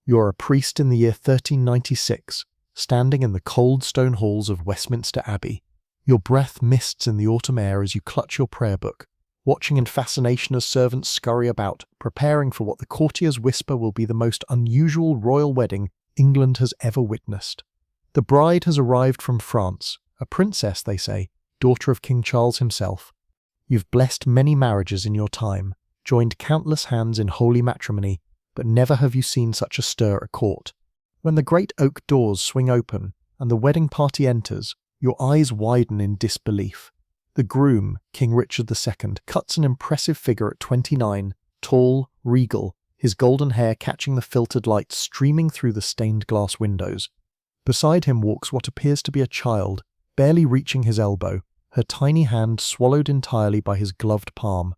You're a priest in the year 1396, standing in the cold stone halls of Westminster Abbey. Your breath mists in the autumn air as you clutch your prayer book, watching in fascination as servants scurry about, preparing for what the courtiers whisper will be the most unusual royal wedding England has ever witnessed. The bride has arrived from France, a princess, they say, daughter of King Charles himself. You've blessed many marriages in your time, joined countless hands in holy matrimony, but never have you seen such a stir at court. When the great oak doors swing open and the wedding party enters, your eyes widen in disbelief. The groom, King Richard II, cuts an impressive figure at 29, tall, regal, his golden hair catching the filtered light streaming through the stained glass windows. Beside him walks what appears to be a child, barely reaching his elbow, her tiny hand swallowed entirely by his gloved palm.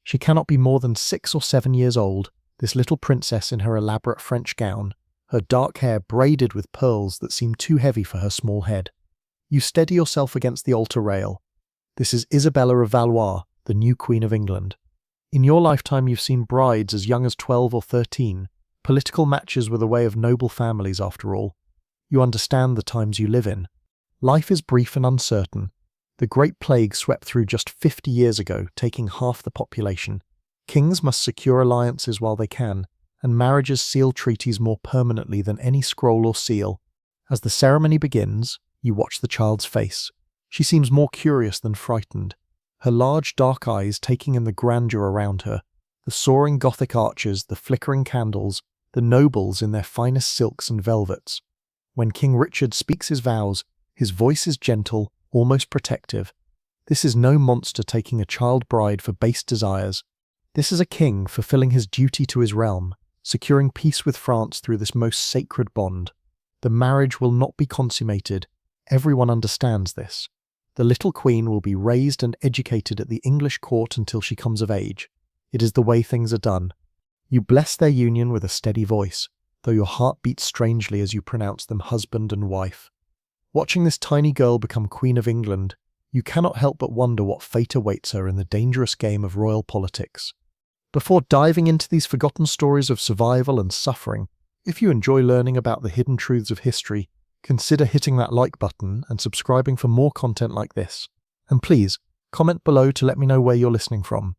She cannot be more than 6 or 7 years old, this little princess in her elaborate French gown, her dark hair braided with pearls that seem too heavy for her small head. You steady yourself against the altar rail. This is Isabella of Valois, the new Queen of England. In your lifetime you've seen brides as young as 12 or 13. Political matches were the way of noble families after all. You understand the times you live in. Life is brief and uncertain. The Great Plague swept through just 50 years ago, taking half the population. Kings must secure alliances while they can, and marriages seal treaties more permanently than any scroll or seal. As the ceremony begins, you watch the child's face. She seems more curious than frightened, her large dark eyes taking in the grandeur around her, the soaring Gothic arches, the flickering candles, the nobles in their finest silks and velvets. When King Richard speaks his vows, his voice is gentle, almost protective. This is no monster taking a child bride for base desires. This is a king fulfilling his duty to his realm, securing peace with France through this most sacred bond. The marriage will not be consummated. Everyone understands this. The little queen will be raised and educated at the English court until she comes of age. It is the way things are done. You bless their union with a steady voice, though your heart beats strangely as you pronounce them husband and wife. Watching this tiny girl become Queen of England, you cannot help but wonder what fate awaits her in the dangerous game of royal politics. Before diving into these forgotten stories of survival and suffering, if you enjoy learning about the hidden truths of history, consider hitting that like button and subscribing for more content like this. And please, comment below to let me know where you're listening from.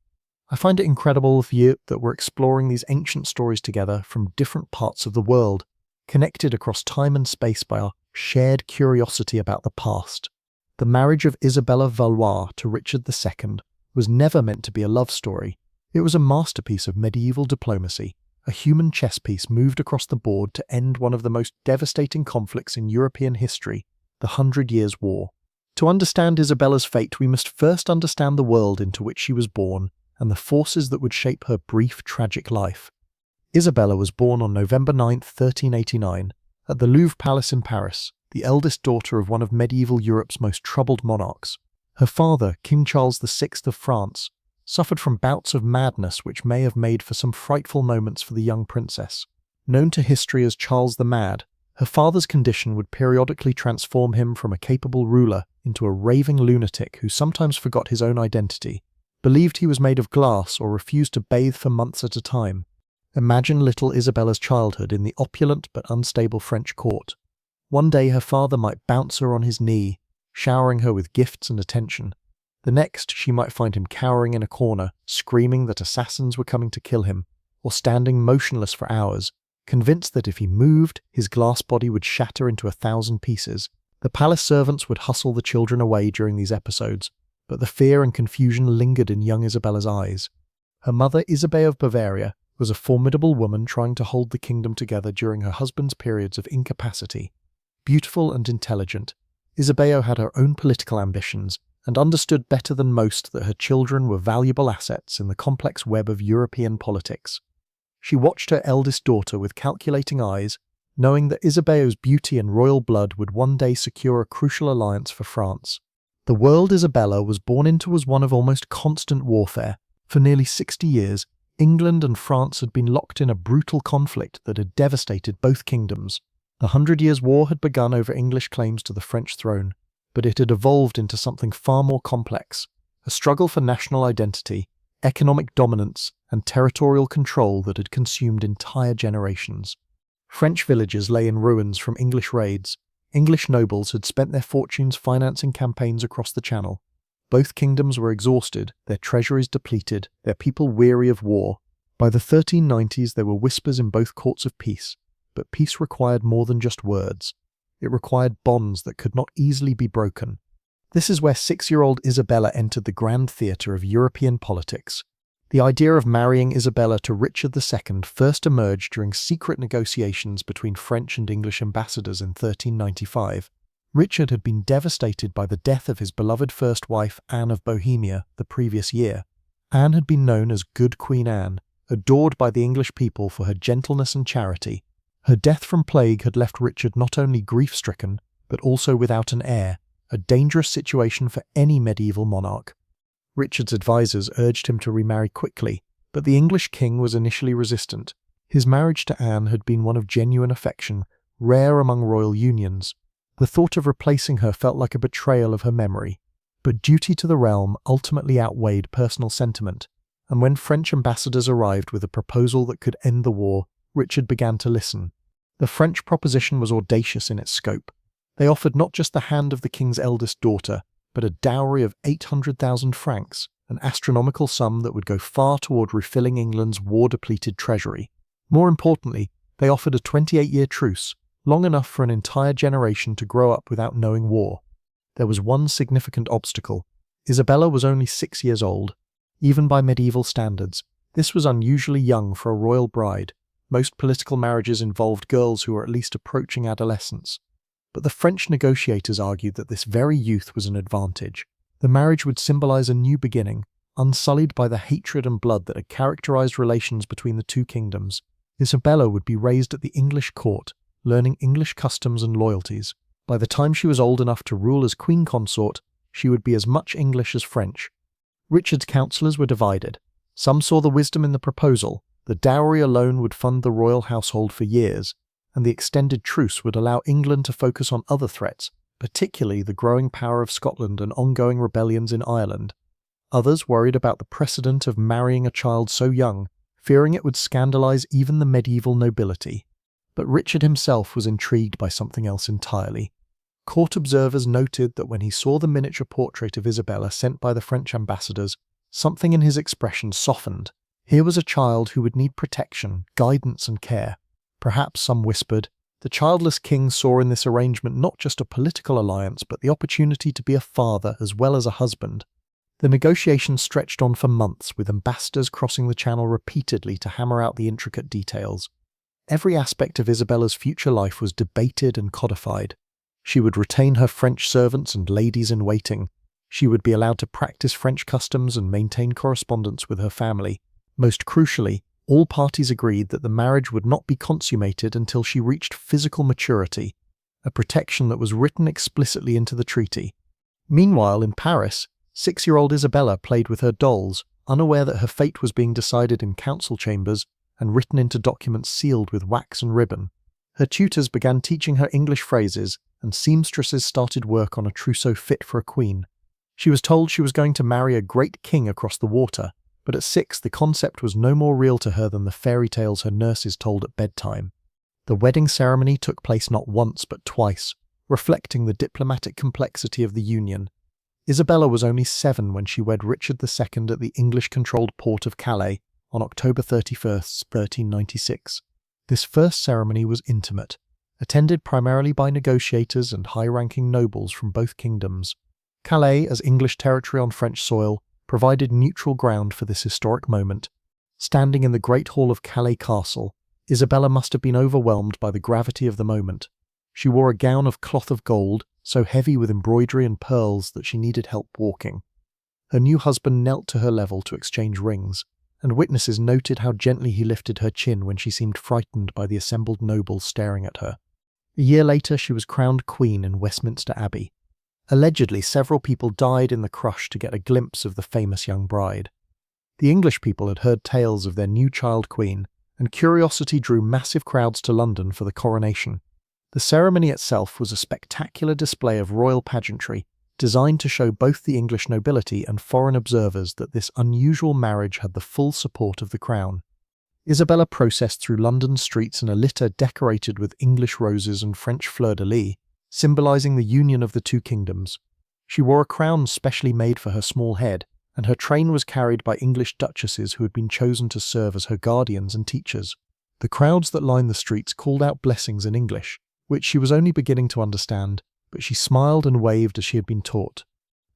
I find it incredible that we're exploring these ancient stories together from different parts of the world, connected across time and space by our shared curiosity about the past. The marriage of Isabella of Valois to Richard II was never meant to be a love story. It was a masterpiece of medieval diplomacy, a human chess piece moved across the board to end one of the most devastating conflicts in European history, the 100 Years' War. To understand Isabella's fate, we must first understand the world into which she was born and the forces that would shape her brief, tragic life. Isabella was born on November 9, 1389, at the Louvre Palace in Paris, the eldest daughter of one of medieval Europe's most troubled monarchs. Her father, King Charles VI of France, suffered from bouts of madness which may have made for some frightful moments for the young princess. Known to history as Charles the Mad, her father's condition would periodically transform him from a capable ruler into a raving lunatic who sometimes forgot his own identity, believed he was made of glass, or refused to bathe for months at a time. Imagine little Isabella's childhood in the opulent but unstable French court. One day her father might bounce her on his knee, showering her with gifts and attention. The next, she might find him cowering in a corner, screaming that assassins were coming to kill him, or standing motionless for hours, convinced that if he moved, his glass body would shatter into 1,000 pieces. The palace servants would hustle the children away during these episodes, but the fear and confusion lingered in young Isabella's eyes. Her mother, Isabella of Bavaria, was a formidable woman trying to hold the kingdom together during her husband's periods of incapacity. Beautiful and intelligent, Isabella had her own political ambitions, and understood better than most that her children were valuable assets in the complex web of European politics. She watched her eldest daughter with calculating eyes, knowing that Isabella's beauty and royal blood would one day secure a crucial alliance for France. The world Isabella was born into was one of almost constant warfare. For nearly 60 years, England and France had been locked in a brutal conflict that had devastated both kingdoms. The 100 Years' War had begun over English claims to the French throne, but it had evolved into something far more complex, a struggle for national identity, economic dominance, and territorial control that had consumed entire generations. French villages lay in ruins from English raids. English nobles had spent their fortunes financing campaigns across the Channel. Both kingdoms were exhausted, their treasuries depleted, their people weary of war. By the 1390s there were whispers in both courts of peace, but peace required more than just words. It required bonds that could not easily be broken. This is where 6-year-old Isabella entered the grand theatre of European politics. The idea of marrying Isabella to Richard II first emerged during secret negotiations between French and English ambassadors in 1395. Richard had been devastated by the death of his beloved first wife, Anne of Bohemia, the previous year. Anne had been known as Good Queen Anne, adored by the English people for her gentleness and charity. Her death from plague had left Richard not only grief-stricken, but also without an heir, a dangerous situation for any medieval monarch. Richard's advisors urged him to remarry quickly, but the English king was initially resistant. His marriage to Anne had been one of genuine affection, rare among royal unions. The thought of replacing her felt like a betrayal of her memory, but duty to the realm ultimately outweighed personal sentiment, and when French ambassadors arrived with a proposal that could end the war, Richard began to listen. The French proposition was audacious in its scope. They offered not just the hand of the king's eldest daughter, but a dowry of 800,000 francs, an astronomical sum that would go far toward refilling England's war-depleted treasury. More importantly, they offered a 28-year truce, long enough for an entire generation to grow up without knowing war. There was one significant obstacle. Isabella was only 6 years old. Even by medieval standards, this was unusually young for a royal bride. Most political marriages involved girls who were at least approaching adolescence. But the French negotiators argued that this very youth was an advantage. The marriage would symbolize a new beginning, unsullied by the hatred and blood that had characterized relations between the two kingdoms. Isabella would be raised at the English court, learning English customs and loyalties. By the time she was old enough to rule as queen consort, she would be as much English as French. Richard's councillors were divided. Some saw the wisdom in the proposal. The dowry alone would fund the royal household for years, and the extended truce would allow England to focus on other threats, particularly the growing power of Scotland and ongoing rebellions in Ireland. Others worried about the precedent of marrying a child so young, fearing it would scandalize even the medieval nobility. But Richard himself was intrigued by something else entirely. Court observers noted that when he saw the miniature portrait of Isabella sent by the French ambassadors, something in his expression softened. Here was a child who would need protection, guidance and care. Perhaps, some whispered, the childless king saw in this arrangement not just a political alliance but the opportunity to be a father as well as a husband. The negotiations stretched on for months, with ambassadors crossing the Channel repeatedly to hammer out the intricate details. Every aspect of Isabella's future life was debated and codified. She would retain her French servants and ladies-in-waiting. She would be allowed to practice French customs and maintain correspondence with her family. Most crucially, all parties agreed that the marriage would not be consummated until she reached physical maturity, a protection that was written explicitly into the treaty. Meanwhile, in Paris, 6-year-old Isabella played with her dolls, unaware that her fate was being decided in council chambers and written into documents sealed with wax and ribbon. Her tutors began teaching her English phrases, and seamstresses started work on a trousseau fit for a queen. She was told she was going to marry a great king across the water, but at 6 the concept was no more real to her than the fairy tales her nurses told at bedtime. The wedding ceremony took place not once but twice, reflecting the diplomatic complexity of the union. Isabella was only 7 when she wed Richard II at the English-controlled port of Calais on October 31st, 1396. This first ceremony was intimate, attended primarily by negotiators and high-ranking nobles from both kingdoms. Calais, as English territory on French soil, provided neutral ground for this historic moment. Standing in the Great Hall of Calais Castle, Isabella must have been overwhelmed by the gravity of the moment. She wore a gown of cloth of gold, so heavy with embroidery and pearls that she needed help walking. Her new husband knelt to her level to exchange rings, and witnesses noted how gently he lifted her chin when she seemed frightened by the assembled nobles staring at her. A year later, she was crowned queen in Westminster Abbey. Allegedly, several people died in the crush to get a glimpse of the famous young bride. The English people had heard tales of their new child queen, and curiosity drew massive crowds to London for the coronation. The ceremony itself was a spectacular display of royal pageantry, designed to show both the English nobility and foreign observers that this unusual marriage had the full support of the crown. Isabella processed through London's streets in a litter decorated with English roses and French fleur-de-lis, symbolizing the union of the two kingdoms. She wore a crown specially made for her small head, and her train was carried by English duchesses who had been chosen to serve as her guardians and teachers. The crowds that lined the streets called out blessings in English, which she was only beginning to understand, but she smiled and waved as she had been taught.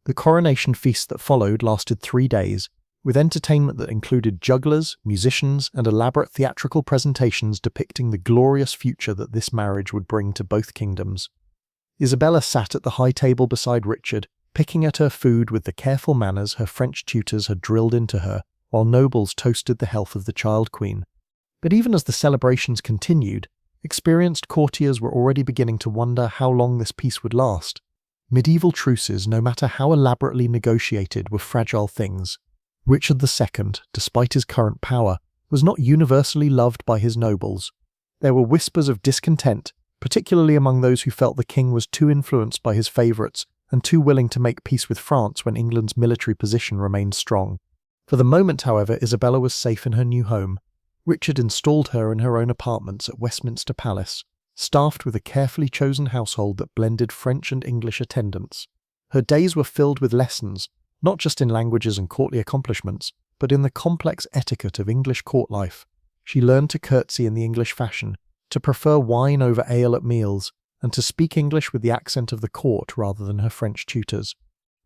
The coronation feast that followed lasted 3 days, with entertainment that included jugglers, musicians, and elaborate theatrical presentations depicting the glorious future that this marriage would bring to both kingdoms. Isabella sat at the high table beside Richard, picking at her food with the careful manners her French tutors had drilled into her, while nobles toasted the health of the child queen. But even as the celebrations continued, experienced courtiers were already beginning to wonder how long this peace would last. Medieval truces, no matter how elaborately negotiated, were fragile things. Richard II, despite his current power, was not universally loved by his nobles. There were whispers of discontent, particularly among those who felt the king was too influenced by his favourites and too willing to make peace with France when England's military position remained strong. For the moment, however, Isabella was safe in her new home. Richard installed her in her own apartments at Westminster Palace, staffed with a carefully chosen household that blended French and English attendants. Her days were filled with lessons, not just in languages and courtly accomplishments, but in the complex etiquette of English court life. She learned to curtsy in the English fashion, to prefer wine over ale at meals, and to speak English with the accent of the court rather than her French tutors.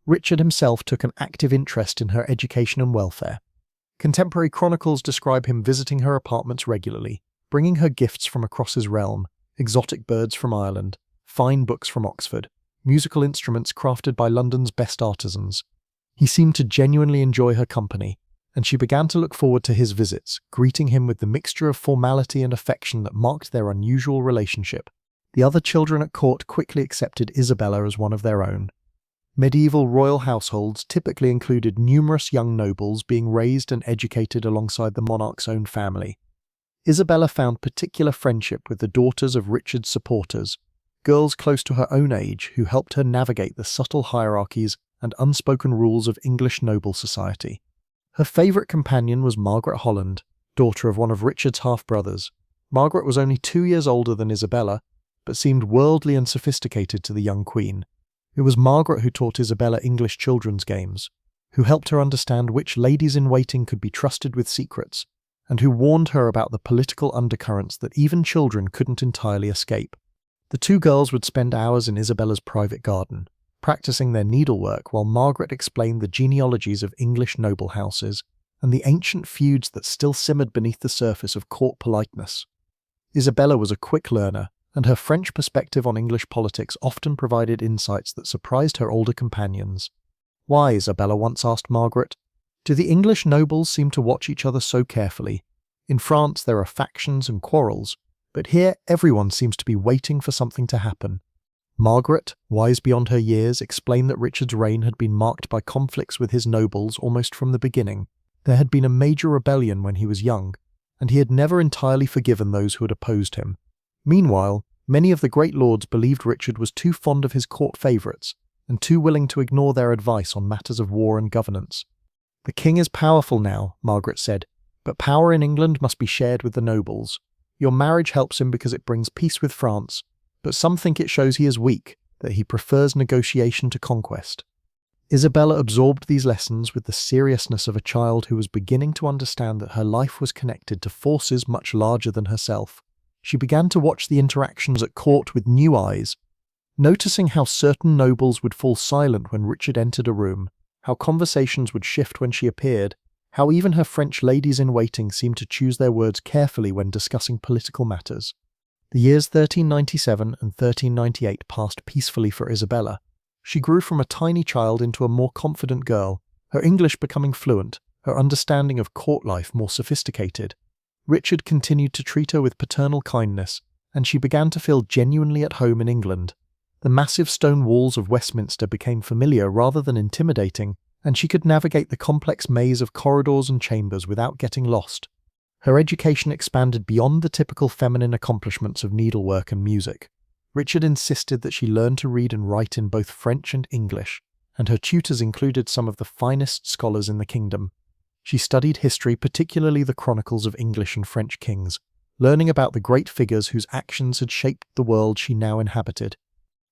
Richard himself took an active interest in her education and welfare. Contemporary chronicles describe him visiting her apartments regularly, bringing her gifts from across his realm, exotic birds from Ireland, fine books from Oxford, musical instruments crafted by London's best artisans. He seemed to genuinely enjoy her company, and she began to look forward to his visits, greeting him with the mixture of formality and affection that marked their unusual relationship. The other children at court quickly accepted Isabella as one of their own. Medieval royal households typically included numerous young nobles being raised and educated alongside the monarch's own family. Isabella found particular friendship with the daughters of Richard's supporters, girls close to her own age who helped her navigate the subtle hierarchies and unspoken rules of English noble society. Her favourite companion was Margaret Holland, daughter of one of Richard's half-brothers. Margaret was only 2 years older than Isabella, but seemed worldly and sophisticated to the young queen. It was Margaret who taught Isabella English children's games, who helped her understand which ladies-in-waiting could be trusted with secrets, and who warned her about the political undercurrents that even children couldn't entirely escape. The two girls would spend hours in Isabella's private garden, practicing their needlework while Margaret explained the genealogies of English noble houses and the ancient feuds that still simmered beneath the surface of court politeness. Isabella was a quick learner, and her French perspective on English politics often provided insights that surprised her older companions. "Why," Isabella once asked Margaret, "do the English nobles seem to watch each other so carefully? In France there are factions and quarrels, but here everyone seems to be waiting for something to happen." Margaret, wise beyond her years, explained that Richard's reign had been marked by conflicts with his nobles almost from the beginning. There had been a major rebellion when he was young, and he had never entirely forgiven those who had opposed him. Meanwhile, many of the great lords believed Richard was too fond of his court favourites and too willing to ignore their advice on matters of war and governance. "The king is powerful now," Margaret said, "but power in England must be shared with the nobles. Your marriage helps him because it brings peace with France, but some think it shows he is weak, that he prefers negotiation to conquest." Isabella absorbed these lessons with the seriousness of a child who was beginning to understand that her life was connected to forces much larger than herself. She began to watch the interactions at court with new eyes, noticing how certain nobles would fall silent when Richard entered a room, how conversations would shift when she appeared, how even her French ladies-in-waiting seemed to choose their words carefully when discussing political matters. The years 1397 and 1398 passed peacefully for Isabella. She grew from a tiny child into a more confident girl, her English becoming fluent, her understanding of court life more sophisticated. Richard continued to treat her with paternal kindness, and she began to feel genuinely at home in England. The massive stone walls of Westminster became familiar rather than intimidating, and she could navigate the complex maze of corridors and chambers without getting lost. Her education expanded beyond the typical feminine accomplishments of needlework and music. Richard insisted that she learn to read and write in both French and English, and her tutors included some of the finest scholars in the kingdom. She studied history, particularly the chronicles of English and French kings, learning about the great figures whose actions had shaped the world she now inhabited.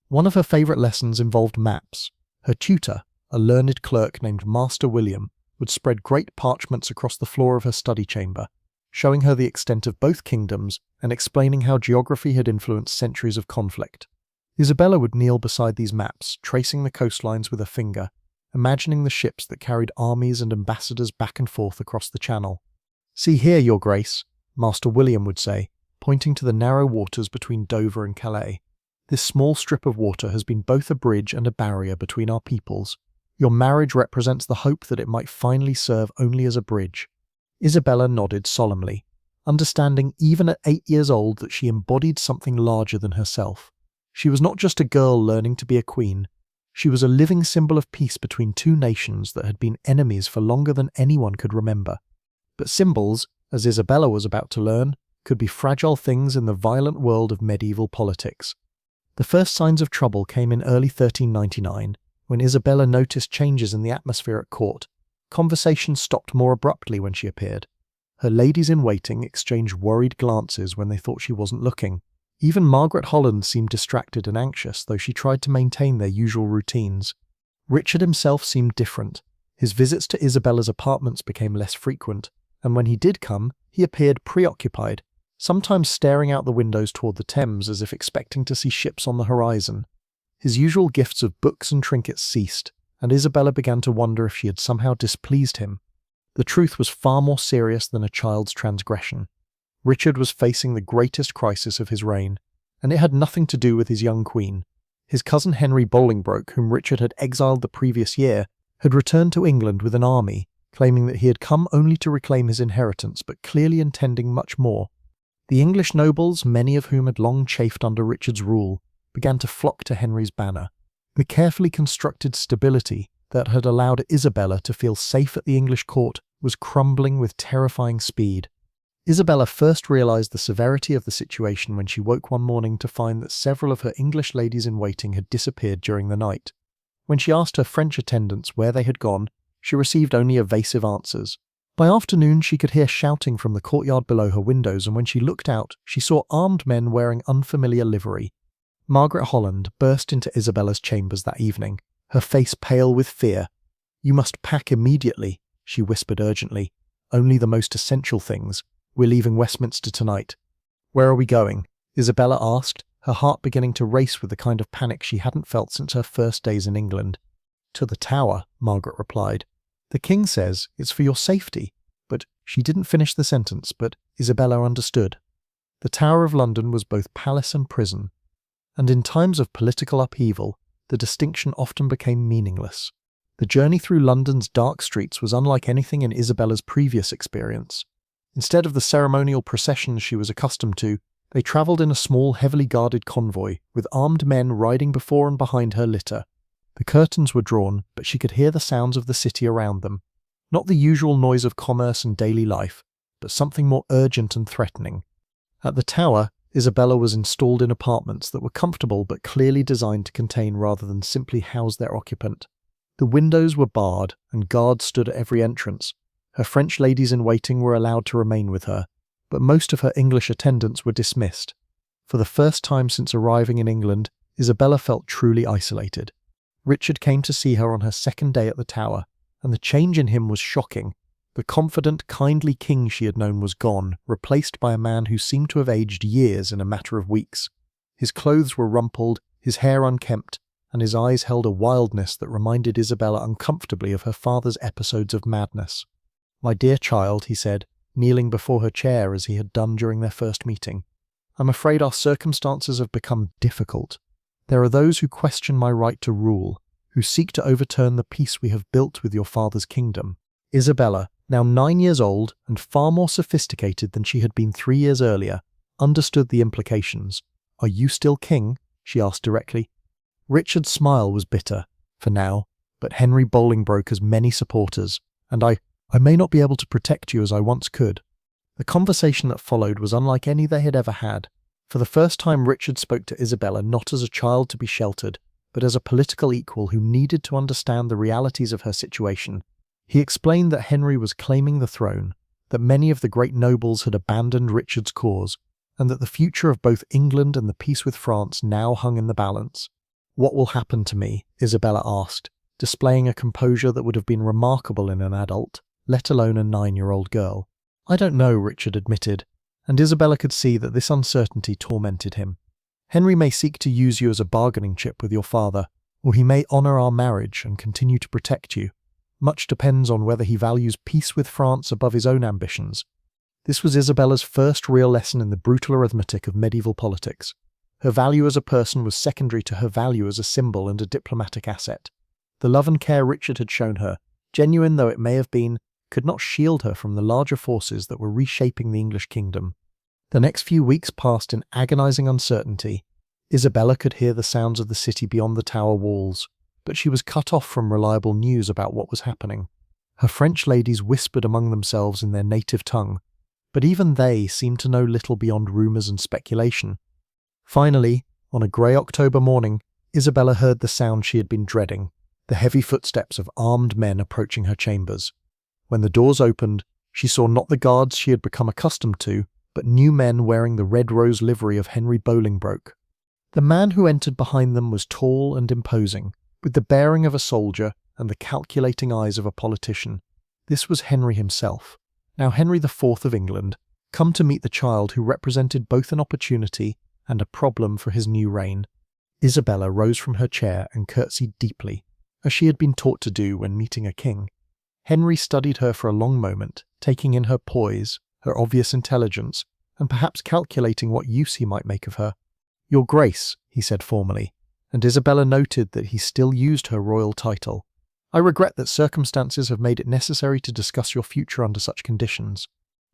One of her favourite lessons involved maps. Her tutor, a learned clerk named Master William, would spread great parchments across the floor of her study chamber, showing her the extent of both kingdoms and explaining how geography had influenced centuries of conflict. Isabella would kneel beside these maps, tracing the coastlines with a finger, imagining the ships that carried armies and ambassadors back and forth across the channel. "See here, Your Grace," Master William would say, pointing to the narrow waters between Dover and Calais. "This small strip of water has been both a bridge and a barrier between our peoples. Your marriage represents the hope that it might finally serve only as a bridge." Isabella nodded solemnly, understanding even at 8 years old that she embodied something larger than herself. She was not just a girl learning to be a queen. She was a living symbol of peace between two nations that had been enemies for longer than anyone could remember. But symbols, as Isabella was about to learn, could be fragile things in the violent world of medieval politics. The first signs of trouble came in early 1399, when Isabella noticed changes in the atmosphere at court. Conversation stopped more abruptly when she appeared. Her ladies-in-waiting exchanged worried glances when they thought she wasn't looking. Even Margaret Holland seemed distracted and anxious, though she tried to maintain their usual routines. Richard himself seemed different. His visits to Isabella's apartments became less frequent, and when he did come, he appeared preoccupied, sometimes staring out the windows toward the Thames as if expecting to see ships on the horizon. His usual gifts of books and trinkets ceased, and Isabella began to wonder if she had somehow displeased him. The truth was far more serious than a child's transgression. Richard was facing the greatest crisis of his reign, and it had nothing to do with his young queen. His cousin Henry Bolingbroke, whom Richard had exiled the previous year, had returned to England with an army, claiming that he had come only to reclaim his inheritance, but clearly intending much more. The English nobles, many of whom had long chafed under Richard's rule, began to flock to Henry's banner. The carefully constructed stability that had allowed Isabella to feel safe at the English court was crumbling with terrifying speed. Isabella first realised the severity of the situation when she woke one morning to find that several of her English ladies-in-waiting had disappeared during the night. When she asked her French attendants where they had gone, she received only evasive answers. By afternoon, she could hear shouting from the courtyard below her windows, and when she looked out, she saw armed men wearing unfamiliar livery. Margaret Holland burst into Isabella's chambers that evening, her face pale with fear. "You must pack immediately," she whispered urgently. "Only the most essential things. We're leaving Westminster tonight." "Where are we going?" Isabella asked, her heart beginning to race with the kind of panic she hadn't felt since her first days in England. "To the Tower," Margaret replied. "The King says it's for your safety." But she didn't finish the sentence, but Isabella understood. The Tower of London was both palace and prison, and in times of political upheaval, the distinction often became meaningless. The journey through London's dark streets was unlike anything in Isabella's previous experience. Instead of the ceremonial processions she was accustomed to, they travelled in a small, heavily guarded convoy, with armed men riding before and behind her litter. The curtains were drawn, but she could hear the sounds of the city around them. Not the usual noise of commerce and daily life, but something more urgent and threatening. At the Tower, Isabella was installed in apartments that were comfortable but clearly designed to contain rather than simply house their occupant. The windows were barred, and guards stood at every entrance. Her French ladies-in-waiting were allowed to remain with her, but most of her English attendants were dismissed. For the first time since arriving in England, Isabella felt truly isolated. Richard came to see her on her second day at the Tower, and the change in him was shocking. The confident, kindly king she had known was gone, replaced by a man who seemed to have aged years in a matter of weeks. His clothes were rumpled, his hair unkempt, and his eyes held a wildness that reminded Isabella uncomfortably of her father's episodes of madness. "My dear child," he said, kneeling before her chair as he had done during their first meeting, "I'm afraid our circumstances have become difficult. There are those who question my right to rule, who seek to overturn the peace we have built with your father's kingdom." Isabella, now 9 years old and far more sophisticated than she had been 3 years earlier, understood the implications. "Are you still king?" she asked directly. Richard's smile was bitter, for now, but Henry Bolingbroke has many supporters, and I may not be able to protect you as I once could. The conversation that followed was unlike any they had ever had. For the first time, Richard spoke to Isabella not as a child to be sheltered, but as a political equal who needed to understand the realities of her situation. He explained that Henry was claiming the throne, that many of the great nobles had abandoned Richard's cause, and that the future of both England and the peace with France now hung in the balance. "What will happen to me?" Isabella asked, displaying a composure that would have been remarkable in an adult, let alone a 9-year-old girl. "I don't know," Richard admitted, and Isabella could see that this uncertainty tormented him. "Henry may seek to use you as a bargaining chip with your father, or he may honour our marriage and continue to protect you. Much depends on whether he values peace with France above his own ambitions." This was Isabella's first real lesson in the brutal arithmetic of medieval politics. Her value as a person was secondary to her value as a symbol and a diplomatic asset. The love and care Richard had shown her, genuine though it may have been, could not shield her from the larger forces that were reshaping the English kingdom. The next few weeks passed in agonizing uncertainty. Isabella could hear the sounds of the city beyond the tower walls, but she was cut off from reliable news about what was happening. Her French ladies whispered among themselves in their native tongue, but even they seemed to know little beyond rumours and speculation. Finally, on a grey October morning, Isabella heard the sound she had been dreading, the heavy footsteps of armed men approaching her chambers. When the doors opened, she saw not the guards she had become accustomed to, but new men wearing the red rose livery of Henry Bolingbroke. The man who entered behind them was tall and imposing, with the bearing of a soldier and the calculating eyes of a politician. This was Henry himself, now Henry IV of England, come to meet the child who represented both an opportunity and a problem for his new reign. Isabella rose from her chair and curtsied deeply, as she had been taught to do when meeting a king. Henry studied her for a long moment, taking in her poise, her obvious intelligence, and perhaps calculating what use he might make of her. "Your Grace," he said formally, and Isabella noted that he still used her royal title. "I regret that circumstances have made it necessary to discuss your future under such conditions."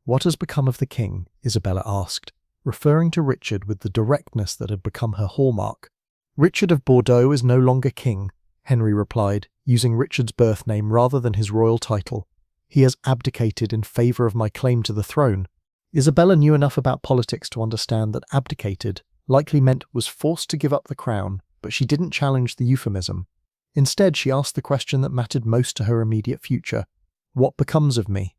"What has become of the king?" Isabella asked, referring to Richard with the directness that had become her hallmark. "Richard of Bordeaux is no longer king," Henry replied, using Richard's birth name rather than his royal title. "He has abdicated in favour of my claim to the throne." Isabella knew enough about politics to understand that abdicated likely meant was forced to give up the crown, but she didn't challenge the euphemism. Instead, she asked the question that mattered most to her immediate future: "What becomes of me?"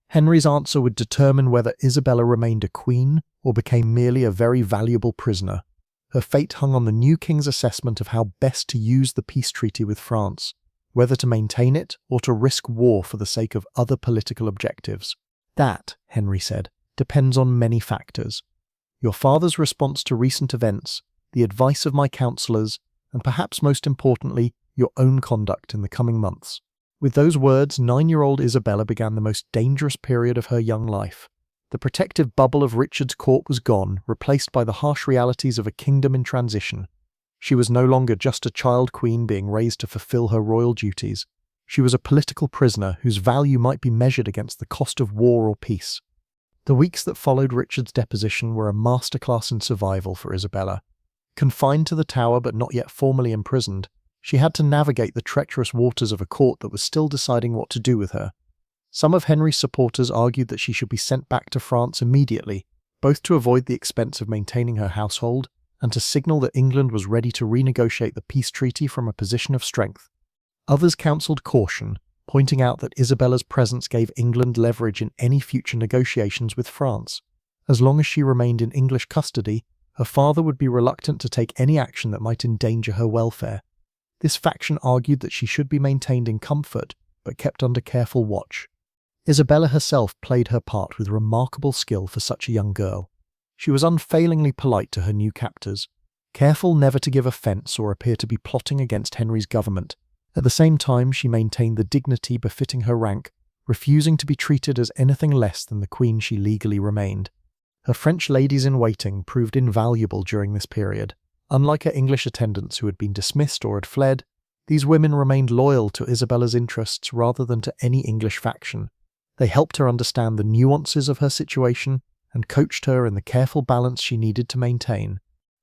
Henry's answer would determine whether Isabella remained a queen or became merely a very valuable prisoner. Her fate hung on the new king's assessment of how best to use the peace treaty with France, whether to maintain it or to risk war for the sake of other political objectives. "That," Henry said, "depends on many factors. Your father's response to recent events, the advice of my counsellors, and perhaps most importantly, your own conduct in the coming months." With those words, 9-year-old Isabella began the most dangerous period of her young life. The protective bubble of Richard's court was gone, replaced by the harsh realities of a kingdom in transition. She was no longer just a child queen being raised to fulfill her royal duties. She was a political prisoner whose value might be measured against the cost of war or peace. The weeks that followed Richard's deposition were a masterclass in survival for Isabella. Confined to the tower but not yet formally imprisoned, she had to navigate the treacherous waters of a court that was still deciding what to do with her. Some of Henry's supporters argued that she should be sent back to France immediately, both to avoid the expense of maintaining her household and to signal that England was ready to renegotiate the peace treaty from a position of strength. Others counselled caution, pointing out that Isabella's presence gave England leverage in any future negotiations with France. As long as she remained in English custody, her father would be reluctant to take any action that might endanger her welfare. This faction argued that she should be maintained in comfort, but kept under careful watch. Isabella herself played her part with remarkable skill for such a young girl. She was unfailingly polite to her new captors, careful never to give offence or appear to be plotting against Henry's government. At the same time, she maintained the dignity befitting her rank, refusing to be treated as anything less than the queen she legally remained. Her French ladies-in-waiting proved invaluable during this period. Unlike her English attendants who had been dismissed or had fled, these women remained loyal to Isabella's interests rather than to any English faction. They helped her understand the nuances of her situation and coached her in the careful balance she needed to maintain.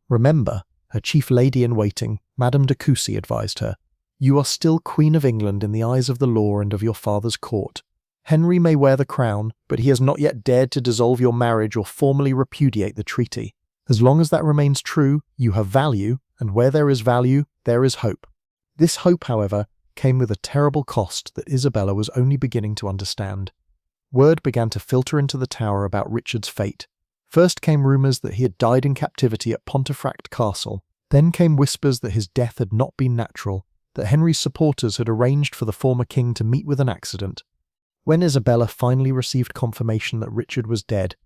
"Remember," her chief lady-in-waiting, Madame de Coucy, advised her, "you are still Queen of England in the eyes of the law and of your father's court. Henry may wear the crown, but he has not yet dared to dissolve your marriage or formally repudiate the treaty. As long as that remains true, you have value, and where there is value, there is hope." This hope, however, came with a terrible cost that Isabella was only beginning to understand. Word began to filter into the Tower about Richard's fate. First came rumours that he had died in captivity at Pontefract Castle. Then came whispers that his death had not been natural, that Henry's supporters had arranged for the former king to meet with an accident. When Isabella finally received confirmation that Richard was dead,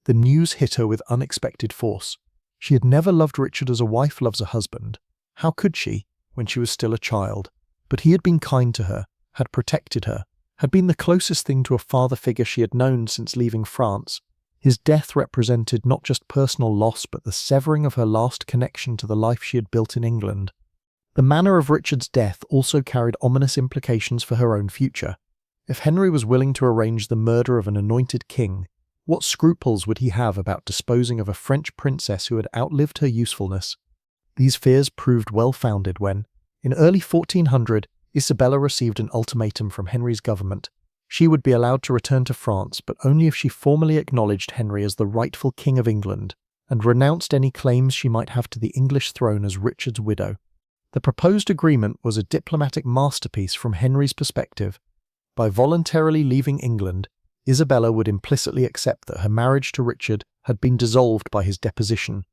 the news hit her with unexpected force. She had never loved Richard as a wife loves a husband. How could she, when she was still a child? But he had been kind to her, had protected her, had been the closest thing to a father figure she had known since leaving France. His death represented not just personal loss but the severing of her last connection to the life she had built in England. The manner of Richard's death also carried ominous implications for her own future. If Henry was willing to arrange the murder of an anointed king, what scruples would he have about disposing of a French princess who had outlived her usefulness? These fears proved well-founded when, in early 1400, Isabella received an ultimatum from Henry's government. She would be allowed to return to France, but only if she formally acknowledged Henry as the rightful King of England and renounced any claims she might have to the English throne as Richard's widow. The proposed agreement was a diplomatic masterpiece from Henry's perspective. By voluntarily leaving England, Isabella would implicitly accept that her marriage to Richard had been dissolved by his deposition.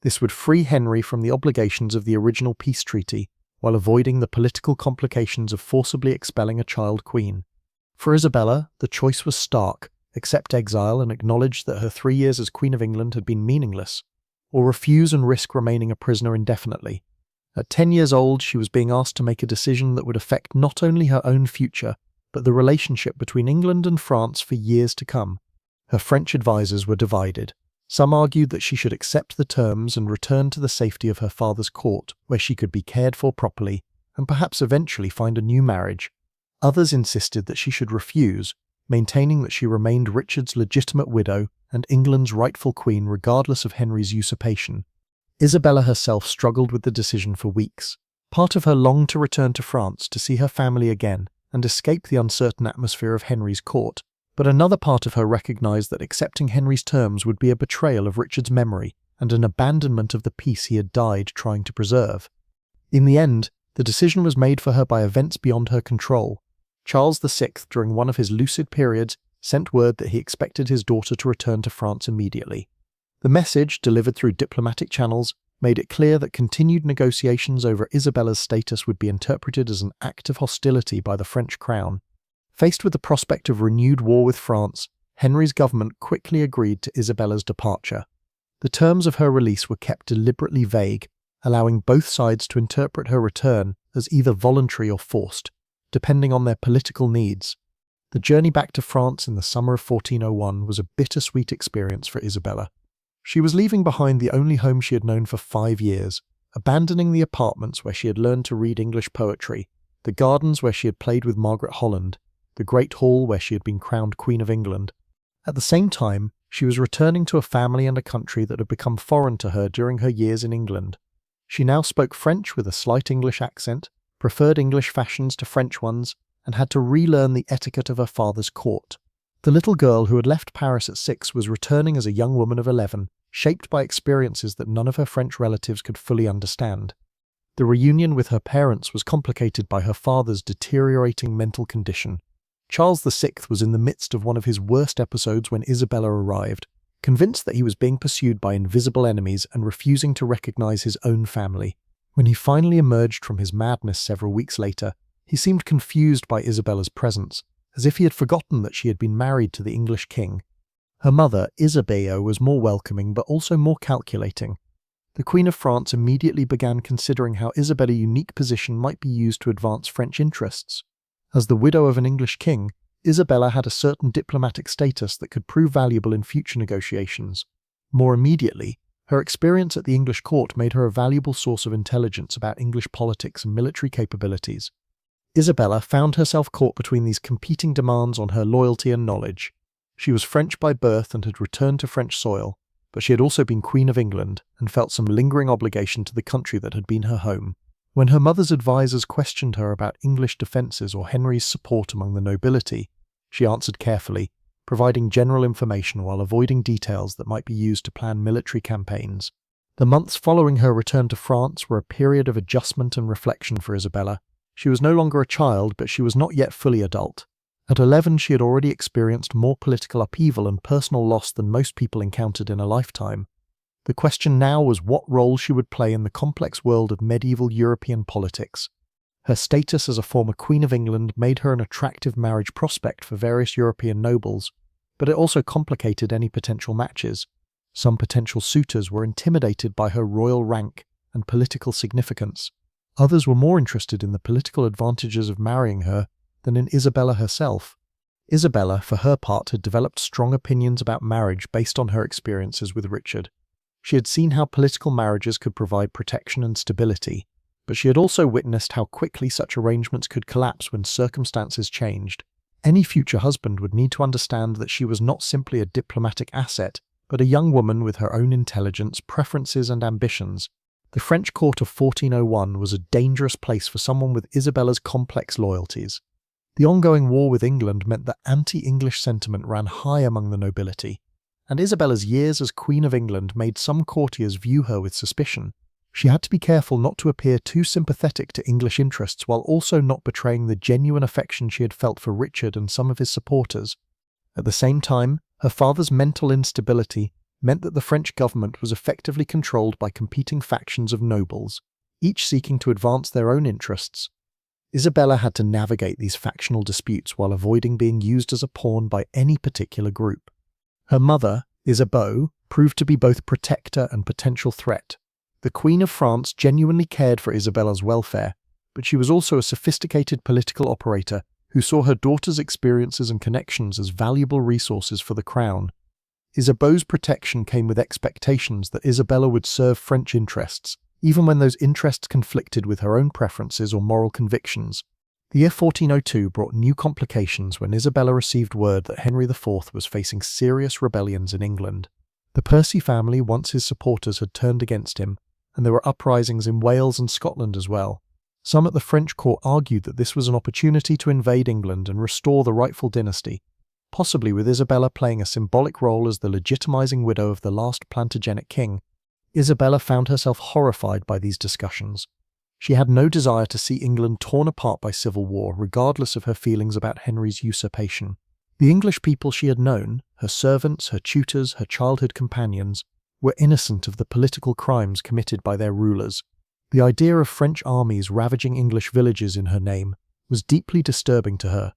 This would free Henry from the obligations of the original peace treaty, while avoiding the political complications of forcibly expelling a child queen. For Isabella, the choice was stark: accept exile and acknowledge that her 3 years as Queen of England had been meaningless, or refuse and risk remaining a prisoner indefinitely. At 10 years old, she was being asked to make a decision that would affect not only her own future, but the relationship between England and France for years to come. Her French advisers were divided. Some argued that she should accept the terms and return to the safety of her father's court, where she could be cared for properly, and perhaps eventually find a new marriage. Others insisted that she should refuse, maintaining that she remained Richard's legitimate widow and England's rightful queen regardless of Henry's usurpation. Isabella herself struggled with the decision for weeks. Part of her longed to return to France to see her family again and escape the uncertain atmosphere of Henry's court, but another part of her recognized that accepting Henry's terms would be a betrayal of Richard's memory and an abandonment of the peace he had died trying to preserve. In the end, the decision was made for her by events beyond her control. Charles VI, during one of his lucid periods, sent word that he expected his daughter to return to France immediately. The message, delivered through diplomatic channels, made it clear that continued negotiations over Isabella's status would be interpreted as an act of hostility by the French crown. Faced with the prospect of renewed war with France, Henry's government quickly agreed to Isabella's departure. The terms of her release were kept deliberately vague, allowing both sides to interpret her return as either voluntary or forced, depending on their political needs. The journey back to France in the summer of 1401 was a bittersweet experience for Isabella. She was leaving behind the only home she had known for 5 years, abandoning the apartments where she had learned to read English poetry, the gardens where she had played with Margaret Holland, the great hall where she had been crowned Queen of England. At the same time, she was returning to a family and a country that had become foreign to her during her years in England. She now spoke French with a slight English accent, preferred English fashions to French ones, and had to relearn the etiquette of her father's court. The little girl who had left Paris at 6 was returning as a young woman of 11, shaped by experiences that none of her French relatives could fully understand. The reunion with her parents was complicated by her father's deteriorating mental condition. Charles VI was in the midst of one of his worst episodes when Isabella arrived, convinced that he was being pursued by invisible enemies and refusing to recognize his own family. When he finally emerged from his madness several weeks later, he seemed confused by Isabella's presence, as if he had forgotten that she had been married to the English king. Her mother, Isabeau, was more welcoming but also more calculating. The Queen of France immediately began considering how Isabella's unique position might be used to advance French interests. As the widow of an English king, Isabella had a certain diplomatic status that could prove valuable in future negotiations. More immediately, her experience at the English court made her a valuable source of intelligence about English politics and military capabilities. Isabella found herself caught between these competing demands on her loyalty and knowledge. She was French by birth and had returned to French soil, but she had also been Queen of England and felt some lingering obligation to the country that had been her home. When her mother's advisers questioned her about English defences or Henry's support among the nobility, she answered carefully, providing general information while avoiding details that might be used to plan military campaigns. The months following her return to France were a period of adjustment and reflection for Isabella. She was no longer a child, but she was not yet fully adult. At 11, she had already experienced more political upheaval and personal loss than most people encountered in a lifetime. The question now was what role she would play in the complex world of medieval European politics. Her status as a former Queen of England made her an attractive marriage prospect for various European nobles, but it also complicated any potential matches. Some potential suitors were intimidated by her royal rank and political significance. Others were more interested in the political advantages of marrying her than in Isabella herself. Isabella, for her part, had developed strong opinions about marriage based on her experiences with Richard. She had seen how political marriages could provide protection and stability, but she had also witnessed how quickly such arrangements could collapse when circumstances changed. Any future husband would need to understand that she was not simply a diplomatic asset, but a young woman with her own intelligence, preferences, and ambitions. The French court of 1401 was a dangerous place for someone with Isabella's complex loyalties. The ongoing war with England meant that anti-English sentiment ran high among the nobility, and Isabella's years as Queen of England made some courtiers view her with suspicion. She had to be careful not to appear too sympathetic to English interests while also not betraying the genuine affection she had felt for Richard and some of his supporters. At the same time, her father's mental instability meant that the French government was effectively controlled by competing factions of nobles, each seeking to advance their own interests. Isabella had to navigate these factional disputes while avoiding being used as a pawn by any particular group. Her mother, Isabeau, proved to be both protector and potential threat. The Queen of France genuinely cared for Isabella's welfare, but she was also a sophisticated political operator who saw her daughter's experiences and connections as valuable resources for the crown. Isabeau's protection came with expectations that Isabella would serve French interests, even when those interests conflicted with her own preferences or moral convictions. The year 1402 brought new complications when Isabella received word that Henry IV was facing serious rebellions in England. The Percy family, once his supporters, had turned against him, and there were uprisings in Wales and Scotland as well. Some at the French court argued that this was an opportunity to invade England and restore the rightful dynasty, possibly with Isabella playing a symbolic role as the legitimizing widow of the last Plantagenet king. Isabella found herself horrified by these discussions. She had no desire to see England torn apart by civil war, regardless of her feelings about Henry's usurpation. The English people she had known, her servants, her tutors, her childhood companions, were innocent of the political crimes committed by their rulers. The idea of French armies ravaging English villages in her name was deeply disturbing to her.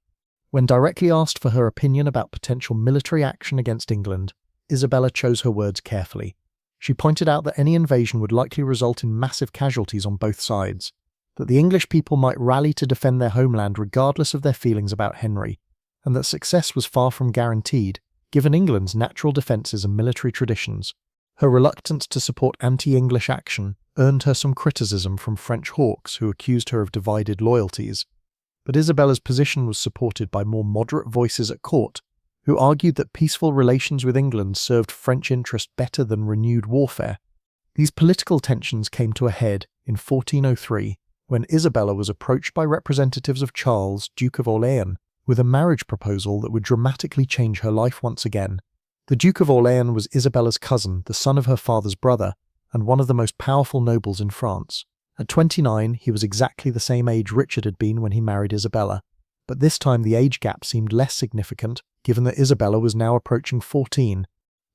When directly asked for her opinion about potential military action against England, Isabella chose her words carefully. She pointed out that any invasion would likely result in massive casualties on both sides, that the English people might rally to defend their homeland regardless of their feelings about Henry, and that success was far from guaranteed, given England's natural defences and military traditions. Her reluctance to support anti-English action earned her some criticism from French hawks who accused her of divided loyalties. But Isabella's position was supported by more moderate voices at court, who argued that peaceful relations with England served French interest better than renewed warfare. These political tensions came to a head in 1403, when Isabella was approached by representatives of Charles, Duke of Orléans, with a marriage proposal that would dramatically change her life once again. The Duke of Orléans was Isabella's cousin, the son of her father's brother, and one of the most powerful nobles in France. At 29, he was exactly the same age Richard had been when he married Isabella, but this time the age gap seemed less significant, given that Isabella was now approaching 14.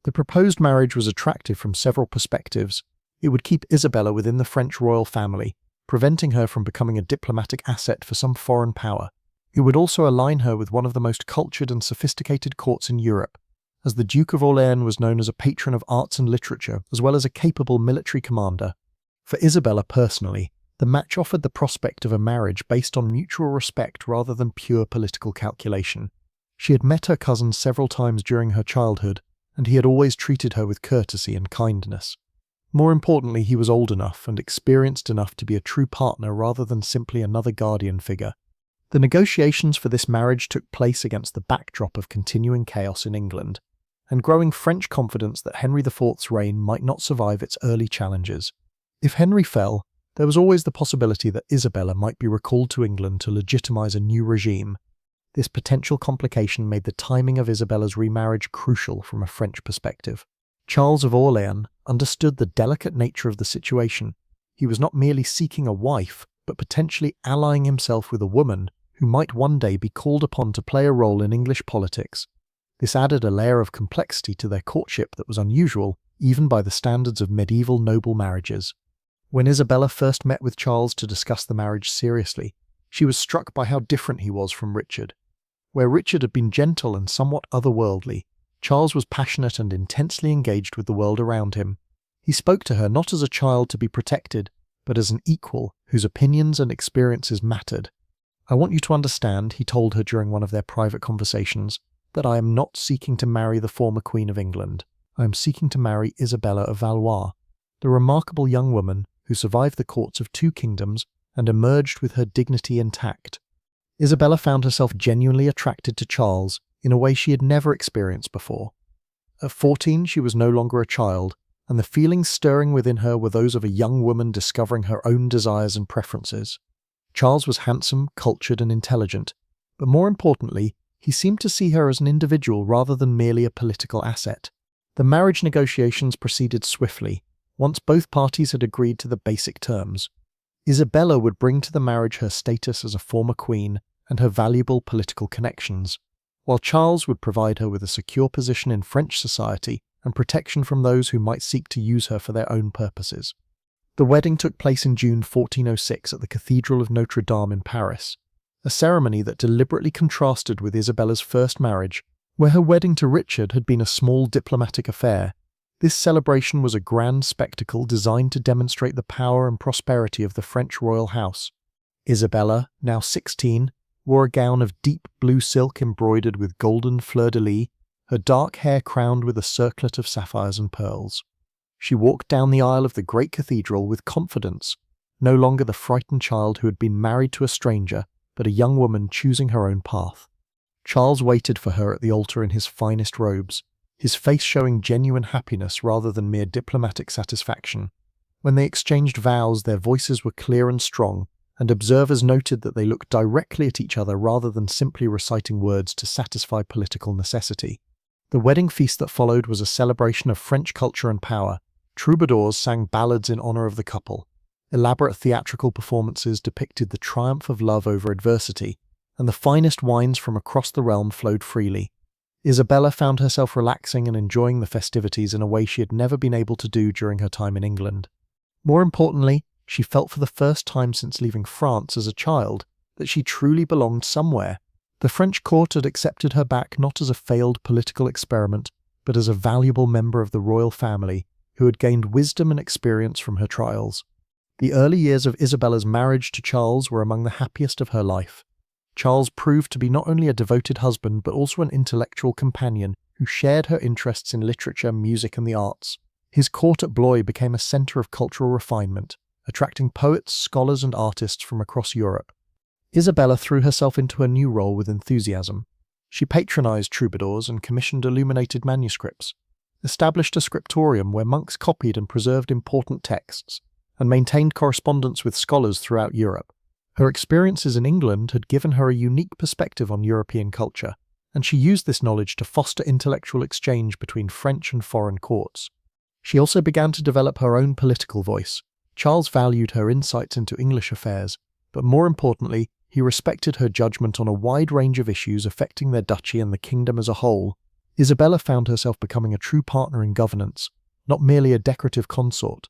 The proposed marriage was attractive from several perspectives. It would keep Isabella within the French royal family, preventing her from becoming a diplomatic asset for some foreign power. It would also align her with one of the most cultured and sophisticated courts in Europe, as the Duke of Orléans was known as a patron of arts and literature, as well as a capable military commander. For Isabella personally, the match offered the prospect of a marriage based on mutual respect rather than pure political calculation. She had met her cousin several times during her childhood, and he had always treated her with courtesy and kindness. More importantly, he was old enough and experienced enough to be a true partner rather than simply another guardian figure. The negotiations for this marriage took place against the backdrop of continuing chaos in England, and growing French confidence that Henry IV's reign might not survive its early challenges. If Henry fell, there was always the possibility that Isabella might be recalled to England to legitimize a new regime. This potential complication made the timing of Isabella's remarriage crucial from a French perspective. Charles of Orléans understood the delicate nature of the situation. He was not merely seeking a wife, but potentially allying himself with a woman who might one day be called upon to play a role in English politics. This added a layer of complexity to their courtship that was unusual, even by the standards of medieval noble marriages. When Isabella first met with Charles to discuss the marriage seriously, she was struck by how different he was from Richard. Where Richard had been gentle and somewhat otherworldly, Charles was passionate and intensely engaged with the world around him. He spoke to her not as a child to be protected, but as an equal whose opinions and experiences mattered. "I want you to understand," he told her during one of their private conversations, "that I am not seeking to marry the former Queen of England. I am seeking to marry Isabella of Valois, the remarkable young woman who survived the courts of 2 kingdoms and emerged with her dignity intact." Isabella found herself genuinely attracted to Charles in a way she had never experienced before. At 14, she was no longer a child, and the feelings stirring within her were those of a young woman discovering her own desires and preferences. Charles was handsome, cultured, and intelligent, but more importantly, he seemed to see her as an individual rather than merely a political asset. The marriage negotiations proceeded swiftly, once both parties had agreed to the basic terms. Isabella would bring to the marriage her status as a former queen and her valuable political connections, while Charles would provide her with a secure position in French society and protection from those who might seek to use her for their own purposes. The wedding took place in June 1406 at the Cathedral of Notre Dame in Paris, a ceremony that deliberately contrasted with Isabella's first marriage, where her wedding to Richard had been a small diplomatic affair. This celebration was a grand spectacle designed to demonstrate the power and prosperity of the French royal house. Isabella, now 16, wore a gown of deep blue silk embroidered with golden fleur-de-lis, her dark hair crowned with a circlet of sapphires and pearls. She walked down the aisle of the great cathedral with confidence, no longer the frightened child who had been married to a stranger, but a young woman choosing her own path. Charles waited for her at the altar in his finest robes, his face showing genuine happiness rather than mere diplomatic satisfaction. When they exchanged vows, their voices were clear and strong, and observers noted that they looked directly at each other rather than simply reciting words to satisfy political necessity. The wedding feast that followed was a celebration of French culture and power. Troubadours sang ballads in honor of the couple. Elaborate theatrical performances depicted the triumph of love over adversity, and the finest wines from across the realm flowed freely. Isabella found herself relaxing and enjoying the festivities in a way she had never been able to do during her time in England. More importantly, she felt for the first time since leaving France as a child that she truly belonged somewhere. The French court had accepted her back not as a failed political experiment, but as a valuable member of the royal family who had gained wisdom and experience from her trials. The early years of Isabella's marriage to Charles were among the happiest of her life. Charles proved to be not only a devoted husband but also an intellectual companion who shared her interests in literature, music, and the arts. His court at Blois became a centre of cultural refinement, attracting poets, scholars, and artists from across Europe. Isabella threw herself into her new role with enthusiasm. She patronized troubadours and commissioned illuminated manuscripts, established a scriptorium where monks copied and preserved important texts, and maintained correspondence with scholars throughout Europe. Her experiences in England had given her a unique perspective on European culture, and she used this knowledge to foster intellectual exchange between French and foreign courts. She also began to develop her own political voice. Charles valued her insights into English affairs, but more importantly, he respected her judgment on a wide range of issues affecting their duchy and the kingdom as a whole. Isabella found herself becoming a true partner in governance, not merely a decorative consort.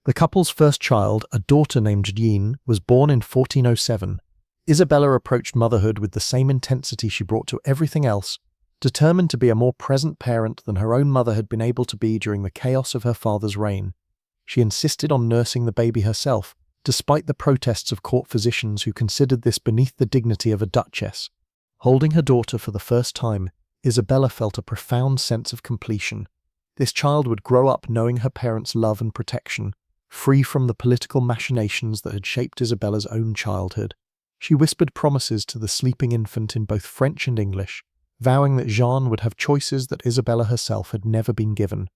The couple's first child, a daughter named Jean, was born in 1407. Isabella approached motherhood with the same intensity she brought to everything else, determined to be a more present parent than her own mother had been able to be during the chaos of her father's reign. She insisted on nursing the baby herself, despite the protests of court physicians who considered this beneath the dignity of a duchess. Holding her daughter for the first time, Isabella felt a profound sense of completion. This child would grow up knowing her parents' love and protection, free from the political machinations that had shaped Isabella's own childhood. She whispered promises to the sleeping infant in both French and English, vowing that Jean would have choices that Isabella herself had never been given.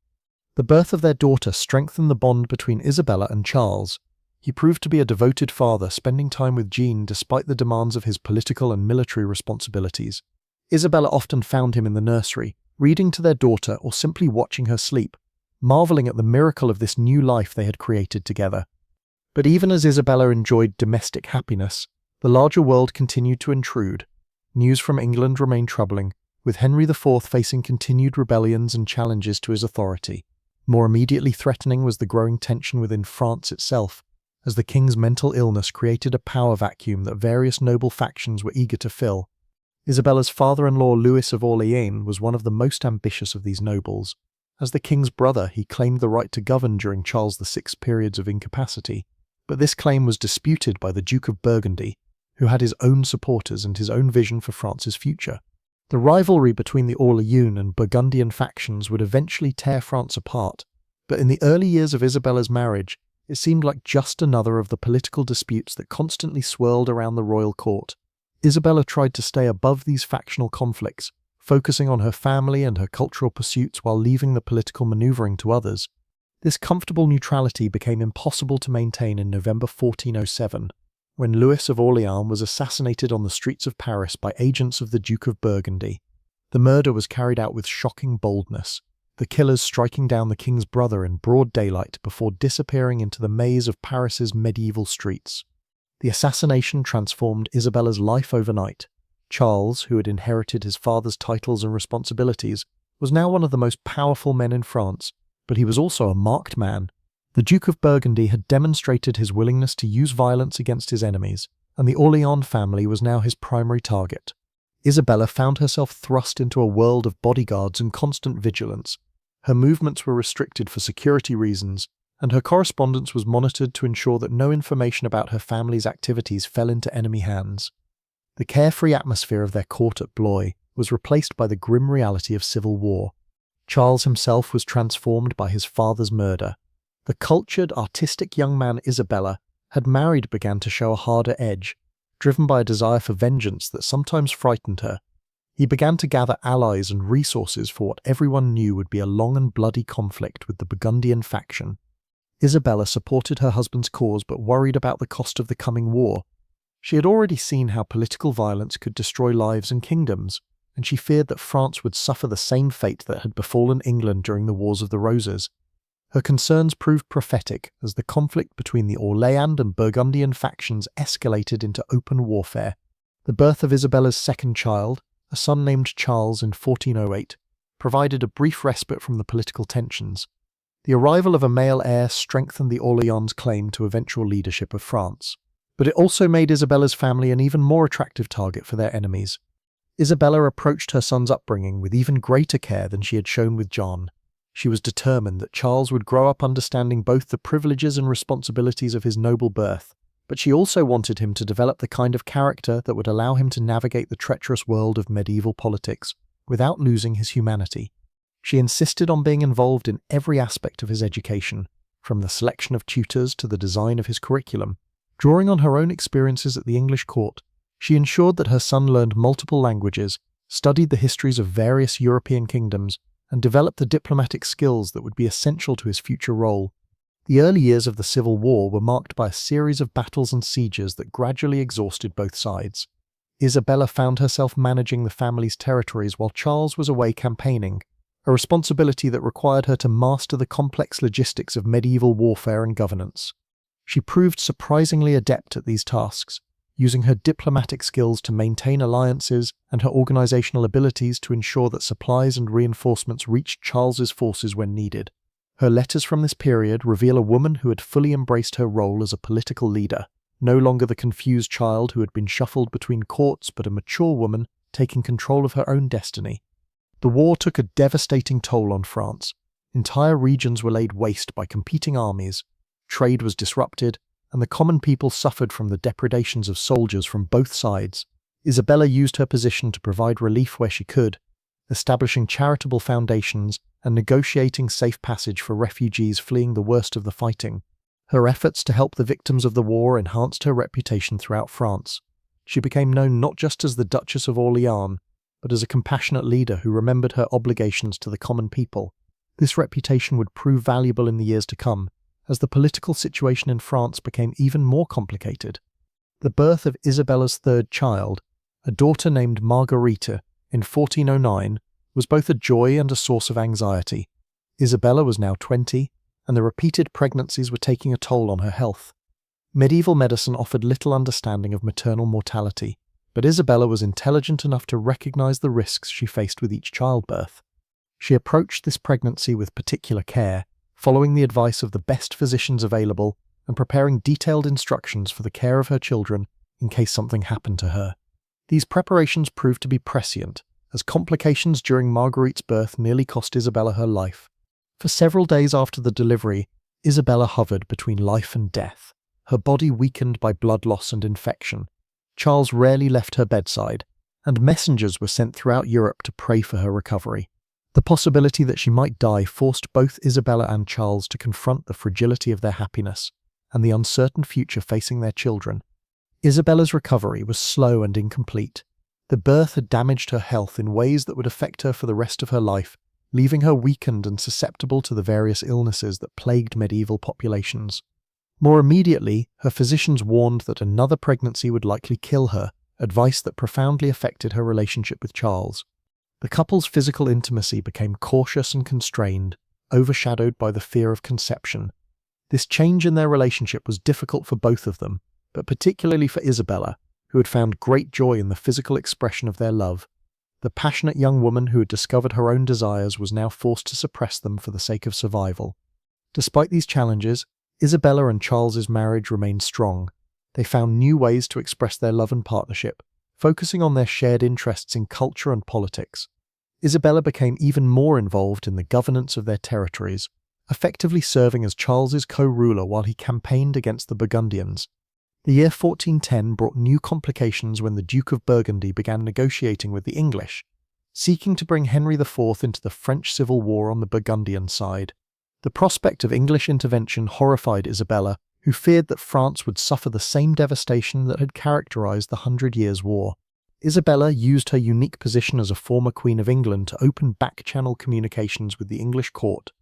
The birth of their daughter strengthened the bond between Isabella and Charles. He proved to be a devoted father, spending time with Jean despite the demands of his political and military responsibilities. Isabella often found him in the nursery, reading to their daughter or simply watching her sleep, marveling at the miracle of this new life they had created together. But even as Isabella enjoyed domestic happiness, the larger world continued to intrude. News from England remained troubling, with Henry IV facing continued rebellions and challenges to his authority. More immediately threatening was the growing tension within France itself, as the king's mental illness created a power vacuum that various noble factions were eager to fill. Isabella's father-in-law Louis of Orléans was one of the most ambitious of these nobles. As the king's brother, he claimed the right to govern during Charles VI's periods of incapacity, but this claim was disputed by the Duke of Burgundy, who had his own supporters and his own vision for France's future. The rivalry between the Orléans and Burgundian factions would eventually tear France apart, but in the early years of Isabella's marriage, it seemed like just another of the political disputes that constantly swirled around the royal court. Isabella tried to stay above these factional conflicts, focusing on her family and her cultural pursuits while leaving the political maneuvering to others. This comfortable neutrality became impossible to maintain in November 1407, when Louis of Orléans was assassinated on the streets of Paris by agents of the Duke of Burgundy. The murder was carried out with shocking boldness, the killers striking down the king's brother in broad daylight before disappearing into the maze of Paris's medieval streets. The assassination transformed Isabella's life overnight. Charles, who had inherited his father's titles and responsibilities, was now one of the most powerful men in France, but he was also a marked man. The Duke of Burgundy had demonstrated his willingness to use violence against his enemies, and the Orléans family was now his primary target. Isabella found herself thrust into a world of bodyguards and constant vigilance. Her movements were restricted for security reasons, and her correspondence was monitored to ensure that no information about her family's activities fell into enemy hands. The carefree atmosphere of their court at Blois was replaced by the grim reality of civil war. Charles himself was transformed by his father's murder. The cultured, artistic young man Isabella had married began to show a harder edge, driven by a desire for vengeance that sometimes frightened her. He began to gather allies and resources for what everyone knew would be a long and bloody conflict with the Burgundian faction. Isabella supported her husband's cause but worried about the cost of the coming war. She had already seen how political violence could destroy lives and kingdoms, and she feared that France would suffer the same fate that had befallen England during the Wars of the Roses. Her concerns proved prophetic as the conflict between the Orléans and Burgundian factions escalated into open warfare. The birth of Isabella's second child, a son named Charles in 1408, provided a brief respite from the political tensions. The arrival of a male heir strengthened the Orléans' claim to eventual leadership of France. But it also made Isabella's family an even more attractive target for their enemies. Isabella approached her son's upbringing with even greater care than she had shown with John. She was determined that Charles would grow up understanding both the privileges and responsibilities of his noble birth, but she also wanted him to develop the kind of character that would allow him to navigate the treacherous world of medieval politics without losing his humanity. She insisted on being involved in every aspect of his education, from the selection of tutors to the design of his curriculum. Drawing on her own experiences at the English court, she ensured that her son learned multiple languages, studied the histories of various European kingdoms, and developed the diplomatic skills that would be essential to his future role. The early years of the Civil War were marked by a series of battles and sieges that gradually exhausted both sides. Isabella found herself managing the family's territories while Charles was away campaigning, a responsibility that required her to master the complex logistics of medieval warfare and governance. She proved surprisingly adept at these tasks, using her diplomatic skills to maintain alliances and her organizational abilities to ensure that supplies and reinforcements reached Charles's forces when needed. Her letters from this period reveal a woman who had fully embraced her role as a political leader, no longer the confused child who had been shuffled between courts, but a mature woman taking control of her own destiny. The war took a devastating toll on France. Entire regions were laid waste by competing armies. Trade was disrupted, and the common people suffered from the depredations of soldiers from both sides. Isabella used her position to provide relief where she could, establishing charitable foundations and negotiating safe passage for refugees fleeing the worst of the fighting. Her efforts to help the victims of the war enhanced her reputation throughout France. She became known not just as the Duchess of Orléans, but as a compassionate leader who remembered her obligations to the common people. This reputation would prove valuable in the years to come, as the political situation in France became even more complicated. The birth of Isabella's third child, a daughter named Marguerite, in 1409, was both a joy and a source of anxiety. Isabella was now 20, and the repeated pregnancies were taking a toll on her health. Medieval medicine offered little understanding of maternal mortality, but Isabella was intelligent enough to recognize the risks she faced with each childbirth. She approached this pregnancy with particular care, following the advice of the best physicians available and preparing detailed instructions for the care of her children in case something happened to her. These preparations proved to be prescient, as complications during Marguerite's birth nearly cost Isabella her life. For several days after the delivery, Isabella hovered between life and death, her body weakened by blood loss and infection. Charles rarely left her bedside, and messengers were sent throughout Europe to pray for her recovery. The possibility that she might die forced both Isabella and Charles to confront the fragility of their happiness and the uncertain future facing their children. Isabella's recovery was slow and incomplete. The birth had damaged her health in ways that would affect her for the rest of her life, leaving her weakened and susceptible to the various illnesses that plagued medieval populations. More immediately, her physicians warned that another pregnancy would likely kill her, advice that profoundly affected her relationship with Charles. The couple's physical intimacy became cautious and constrained, overshadowed by the fear of conception. This change in their relationship was difficult for both of them, but particularly for Isabella, who had found great joy in the physical expression of their love. The passionate young woman who had discovered her own desires was now forced to suppress them for the sake of survival. Despite these challenges, Isabella and Charles's marriage remained strong. They found new ways to express their love and partnership, focusing on their shared interests in culture and politics. Isabella became even more involved in the governance of their territories, effectively serving as Charles's co-ruler while he campaigned against the Burgundians. The year 1410 brought new complications when the Duke of Burgundy began negotiating with the English, seeking to bring Henry IV into the French Civil War on the Burgundian side. The prospect of English intervention horrified Isabella, who feared that France would suffer the same devastation that had characterized the 100 Years' War. Isabella used her unique position as a former Queen of England to open back-channel communications with the English court.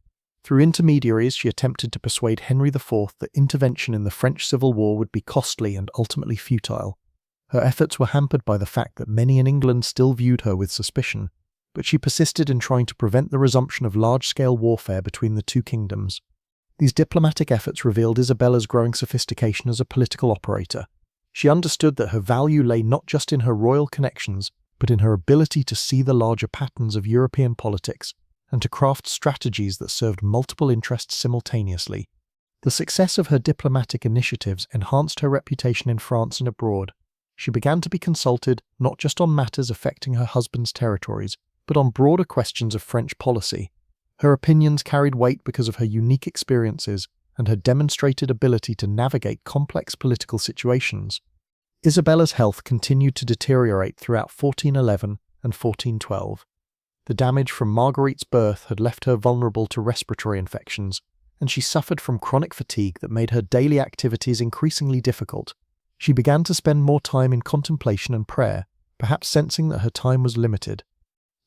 Through intermediaries, she attempted to persuade Henry IV that intervention in the French Civil War would be costly and ultimately futile. Her efforts were hampered by the fact that many in England still viewed her with suspicion, but she persisted in trying to prevent the resumption of large-scale warfare between the two kingdoms. These diplomatic efforts revealed Isabella's growing sophistication as a political operator. She understood that her value lay not just in her royal connections, but in her ability to see the larger patterns of European politics and to craft strategies that served multiple interests simultaneously. The success of her diplomatic initiatives enhanced her reputation in France and abroad. She began to be consulted not just on matters affecting her husband's territories, but on broader questions of French policy. Her opinions carried weight because of her unique experiences and her demonstrated ability to navigate complex political situations. Isabella's health continued to deteriorate throughout 1411 and 1412. The damage from Marguerite's birth had left her vulnerable to respiratory infections, and she suffered from chronic fatigue that made her daily activities increasingly difficult. She began to spend more time in contemplation and prayer, perhaps sensing that her time was limited.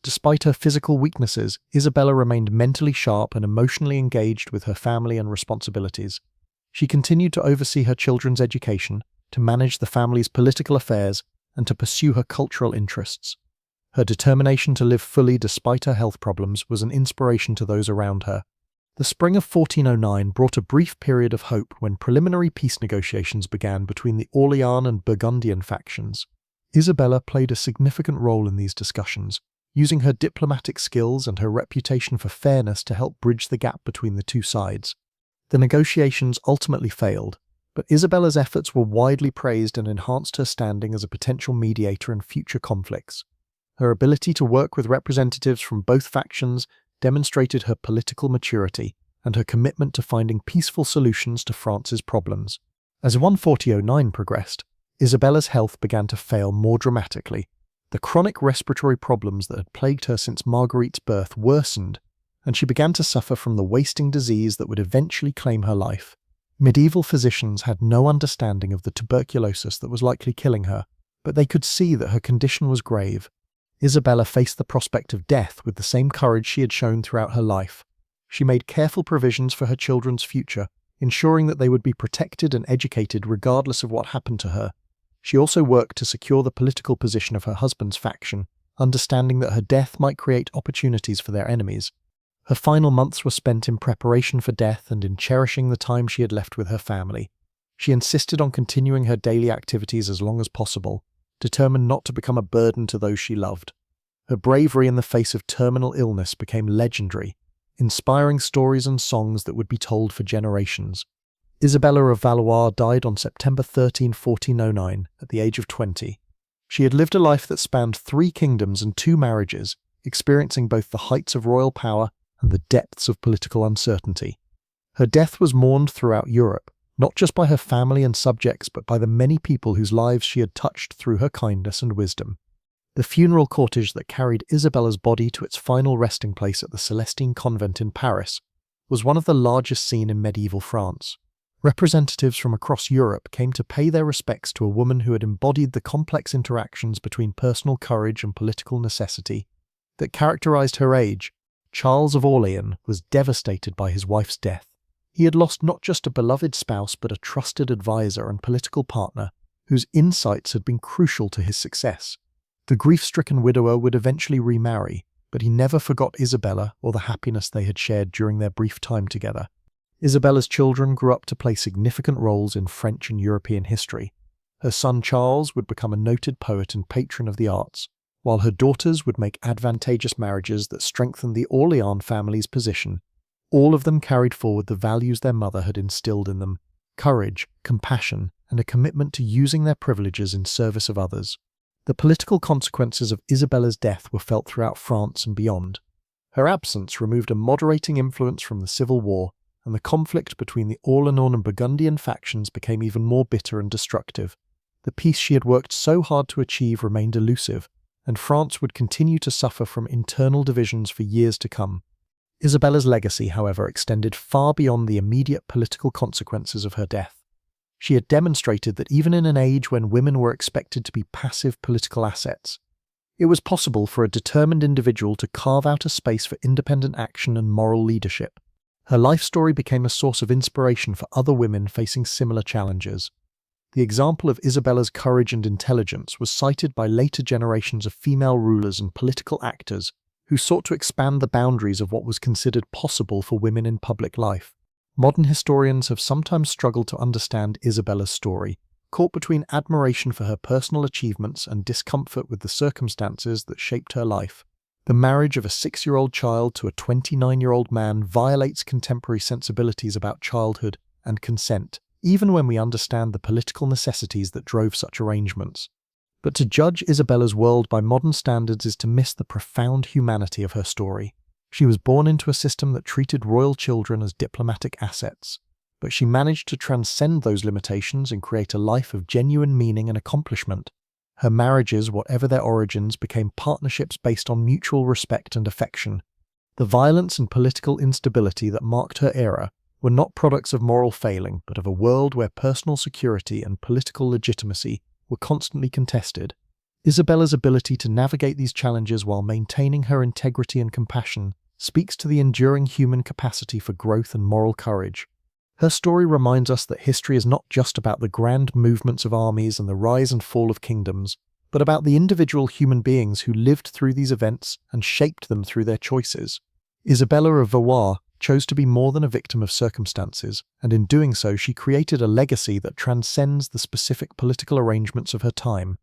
Despite her physical weaknesses, Isabella remained mentally sharp and emotionally engaged with her family and responsibilities. She continued to oversee her children's education, to manage the family's political affairs, and to pursue her cultural interests. Her determination to live fully despite her health problems was an inspiration to those around her. The spring of 1409 brought a brief period of hope when preliminary peace negotiations began between the Orleans and Burgundian factions. Isabella played a significant role in these discussions, using her diplomatic skills and her reputation for fairness to help bridge the gap between the two sides. The negotiations ultimately failed, but Isabella's efforts were widely praised and enhanced her standing as a potential mediator in future conflicts. Her ability to work with representatives from both factions demonstrated her political maturity and her commitment to finding peaceful solutions to France's problems. As 1409 progressed, Isabella's health began to fail more dramatically. The chronic respiratory problems that had plagued her since Marguerite's birth worsened, and she began to suffer from the wasting disease that would eventually claim her life. Medieval physicians had no understanding of the tuberculosis that was likely killing her, but they could see that her condition was grave. Isabella faced the prospect of death with the same courage she had shown throughout her life. She made careful provisions for her children's future, ensuring that they would be protected and educated regardless of what happened to her. She also worked to secure the political position of her husband's faction, understanding that her death might create opportunities for their enemies. Her final months were spent in preparation for death and in cherishing the time she had left with her family. She insisted on continuing her daily activities as long as possible, determined not to become a burden to those she loved. Her bravery in the face of terminal illness became legendary, inspiring stories and songs that would be told for generations. Isabella of Valois died on September 13, 1409, at the age of 20. She had lived a life that spanned 3 kingdoms and 2 marriages, experiencing both the heights of royal power and the depths of political uncertainty. Her death was mourned throughout Europe, not just by her family and subjects, but by the many people whose lives she had touched through her kindness and wisdom. The funeral cortege that carried Isabella's body to its final resting place at the Celestine Convent in Paris was one of the largest seen in medieval France. Representatives from across Europe came to pay their respects to a woman who had embodied the complex interactions between personal courage and political necessity that characterized her age. Charles of Orléans was devastated by his wife's death. He had lost not just a beloved spouse but a trusted advisor and political partner whose insights had been crucial to his success. The grief-stricken widower would eventually remarry, but he never forgot Isabella or the happiness they had shared during their brief time together. Isabella's children grew up to play significant roles in French and European history. Her son Charles would become a noted poet and patron of the arts, while her daughters would make advantageous marriages that strengthened the Orléans family's position. All of them carried forward the values their mother had instilled in them: courage, compassion, and a commitment to using their privileges in service of others. The political consequences of Isabella's death were felt throughout France and beyond. Her absence removed a moderating influence from the civil war, and the conflict between the Orleans and Burgundian factions became even more bitter and destructive. The peace she had worked so hard to achieve remained elusive, and France would continue to suffer from internal divisions for years to come. Isabella's legacy, however, extended far beyond the immediate political consequences of her death. She had demonstrated that even in an age when women were expected to be passive political assets, it was possible for a determined individual to carve out a space for independent action and moral leadership. Her life story became a source of inspiration for other women facing similar challenges. The example of Isabella's courage and intelligence was cited by later generations of female rulers and political actors who sought to expand the boundaries of what was considered possible for women in public life. Modern historians have sometimes struggled to understand Isabella's story, caught between admiration for her personal achievements and discomfort with the circumstances that shaped her life. The marriage of a 6-year-old child to a 29-year-old man violates contemporary sensibilities about childhood and consent, even when we understand the political necessities that drove such arrangements. But to judge Isabella's world by modern standards is to miss the profound humanity of her story. She was born into a system that treated royal children as diplomatic assets, but she managed to transcend those limitations and create a life of genuine meaning and accomplishment. Her marriages, whatever their origins, became partnerships based on mutual respect and affection. The violence and political instability that marked her era were not products of moral failing, but of a world where personal security and political legitimacy were constantly contested. Isabella's ability to navigate these challenges while maintaining her integrity and compassion speaks to the enduring human capacity for growth and moral courage. Her story reminds us that history is not just about the grand movements of armies and the rise and fall of kingdoms, but about the individual human beings who lived through these events and shaped them through their choices. Isabella of Valois chose to be more than a victim of circumstances, and in doing so she created a legacy that transcends the specific political arrangements of her time.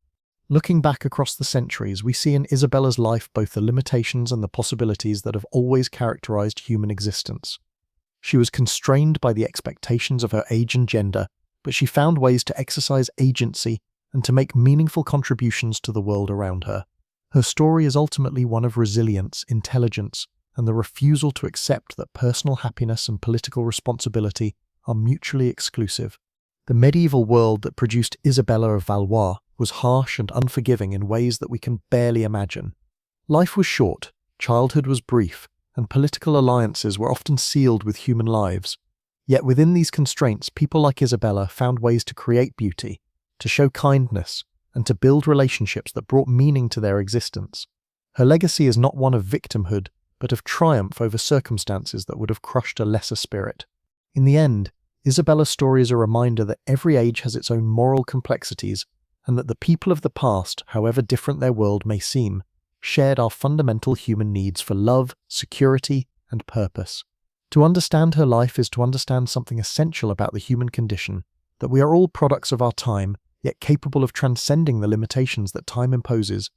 Looking back across the centuries, we see in Isabella's life both the limitations and the possibilities that have always characterized human existence. She was constrained by the expectations of her age and gender, but she found ways to exercise agency and to make meaningful contributions to the world around her. Her story is ultimately one of resilience, intelligence, and the refusal to accept that personal happiness and political responsibility are mutually exclusive. The medieval world that produced Isabella of Valois was harsh and unforgiving in ways that we can barely imagine. Life was short, childhood was brief, and political alliances were often sealed with human lives. Yet within these constraints, people like Isabella found ways to create beauty, to show kindness, and to build relationships that brought meaning to their existence. Her legacy is not one of victimhood, but of triumph over circumstances that would have crushed a lesser spirit. In the end, Isabella's story is a reminder that every age has its own moral complexities, and that the people of the past, however different their world may seem, shared our fundamental human needs for love, security, and purpose. To understand her life is to understand something essential about the human condition, that we are all products of our time, yet capable of transcending the limitations that time imposes